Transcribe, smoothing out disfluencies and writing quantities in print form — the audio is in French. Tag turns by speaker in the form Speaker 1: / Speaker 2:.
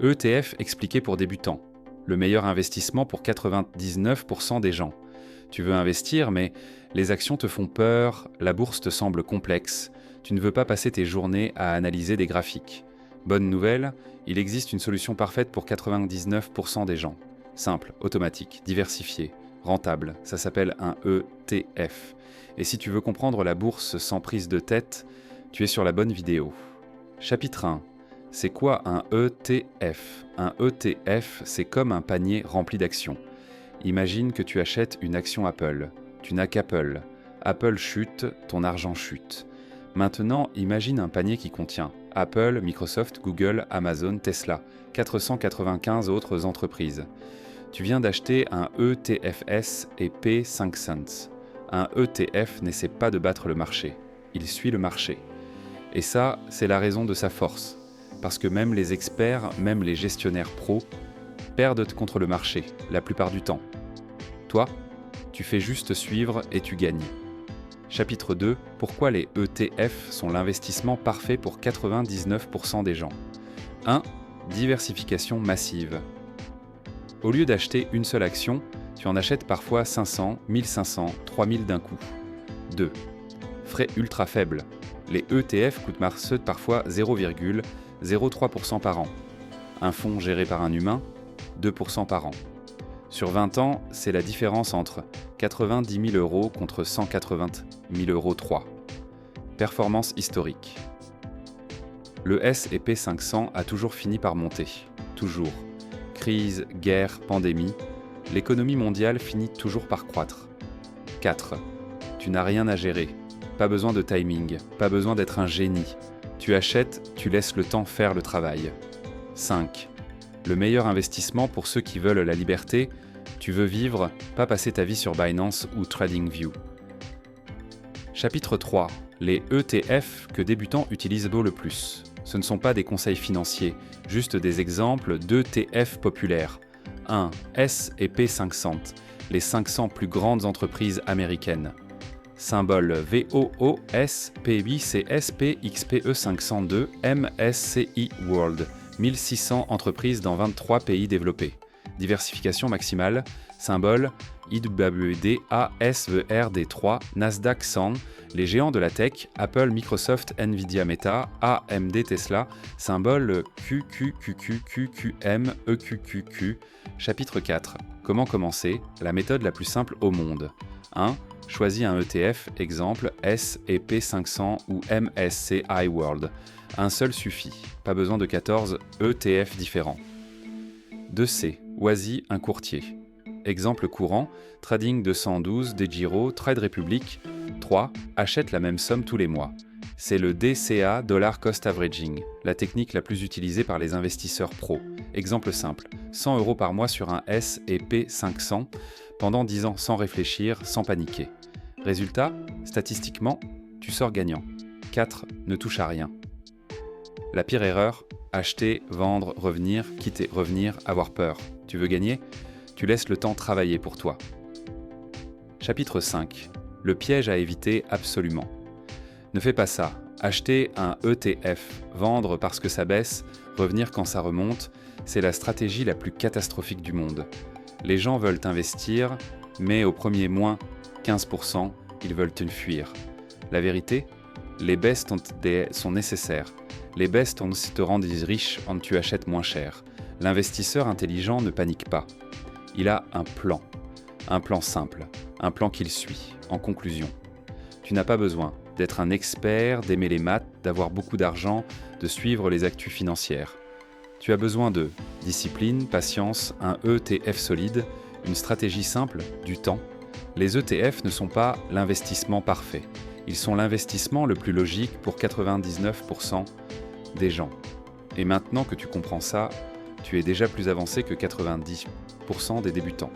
Speaker 1: ETF expliqué pour débutants. Le meilleur investissement pour 99% des gens. Tu veux investir, mais les actions te font peur, la bourse te semble complexe, tu ne veux pas passer tes journées à analyser des graphiques. Bonne nouvelle, il existe une solution parfaite pour 99% des gens. Simple, automatique, diversifié, rentable, ça s'appelle un ETF. Et si tu veux comprendre la bourse sans prise de tête, tu es sur la bonne vidéo. Chapitre 1. C'est quoi un ETF ? Un ETF, c'est comme un panier rempli d'actions. Imagine que tu achètes une action Apple. Tu n'as qu'Apple. Apple chute, ton argent chute. Maintenant, imagine un panier qui contient Apple, Microsoft, Google, Amazon, Tesla, 495 autres entreprises. Tu viens d'acheter un ETFS et paie 5 cents. Un ETF n'essaie pas de battre le marché. Il suit le marché. Et ça, c'est la raison de sa force. Parce que même les experts, même les gestionnaires pros, perdent contre le marché, la plupart du temps. Toi, tu fais juste suivre et tu gagnes. Chapitre 2. Pourquoi les ETF sont l'investissement parfait pour 99% des gens. 1. Diversification massive. Au lieu d'acheter une seule action, tu en achètes parfois 500, 1500, 3000 d'un coup. 2. Frais ultra faibles. Les ETF coûtent parfois 0,03% par an. Un fonds géré par un humain, 2% par an. Sur 20 ans, c'est la différence entre 90 000 € contre 180 000 € 3. Performance historique. Le S&P 500 a toujours fini par monter. Toujours. Crise, guerre, pandémie, l'économie mondiale finit toujours par croître. 4. Tu n'as rien à gérer. Pas besoin de timing, pas besoin d'être un génie. Tu achètes, tu laisses le temps faire le travail. 5. Le meilleur investissement pour ceux qui veulent la liberté, tu veux vivre, pas passer ta vie sur Binance ou TradingView. Chapitre 3. Les ETF que débutants utilisent le plus. Ce ne sont pas des conseils financiers, juste des exemples d'ETF populaires. 1. S&P 500, les 500 plus grandes entreprises américaines. Symbole VOOS, PICSP, XPE 502, MSCI World. 1600 entreprises dans 23 pays développés. Diversification maximale, symbole IWD ASVRD3, Nasdaq 100, les géants de la tech, Apple, Microsoft, Nvidia, Meta, AMD, Tesla, symbole QQQQQM, EQQQ. Chapitre 4. Comment commencer ? La méthode la plus simple au monde. 1. Choisis un ETF, exemple S&P 500 ou MSCI World. Un seul suffit, pas besoin de 14 ETF différents. 2C. Choisis un courtier. Exemple courant, Trading 212, DeGiro, Trade Republic. 3. Achète la même somme tous les mois. C'est le DCA, Dollar Cost Averaging, la technique la plus utilisée par les investisseurs pros. Exemple simple, 100 € par mois sur un S&P 500, pendant 10 ans sans réfléchir, sans paniquer. Résultat, statistiquement, tu sors gagnant. 4. Ne touche à rien. La pire erreur, acheter, vendre, revenir, quitter, revenir, avoir peur. Tu veux gagner ? Tu laisses le temps travailler pour toi. Chapitre 5. Le piège à éviter absolument. Ne fais pas ça. Acheter un ETF, vendre parce que ça baisse, revenir quand ça remonte, c'est la stratégie la plus catastrophique du monde. Les gens veulent investir, mais au premier moins 15%, ils veulent te fuir. La vérité ? Les baisses sont nécessaires. Les baisses te rendent riche quand tu achètes moins cher. L'investisseur intelligent ne panique pas. Il a un plan simple, un plan qu'il suit. En conclusion, tu n'as pas besoin d'être un expert, d'aimer les maths, d'avoir beaucoup d'argent, de suivre les actus financières. Tu as besoin de discipline, patience, un ETF solide, une stratégie simple, du temps. Les ETF ne sont pas l'investissement parfait. Ils sont l'investissement le plus logique pour 99% des gens. Et maintenant que tu comprends ça, tu es déjà plus avancé que 90% des débutants.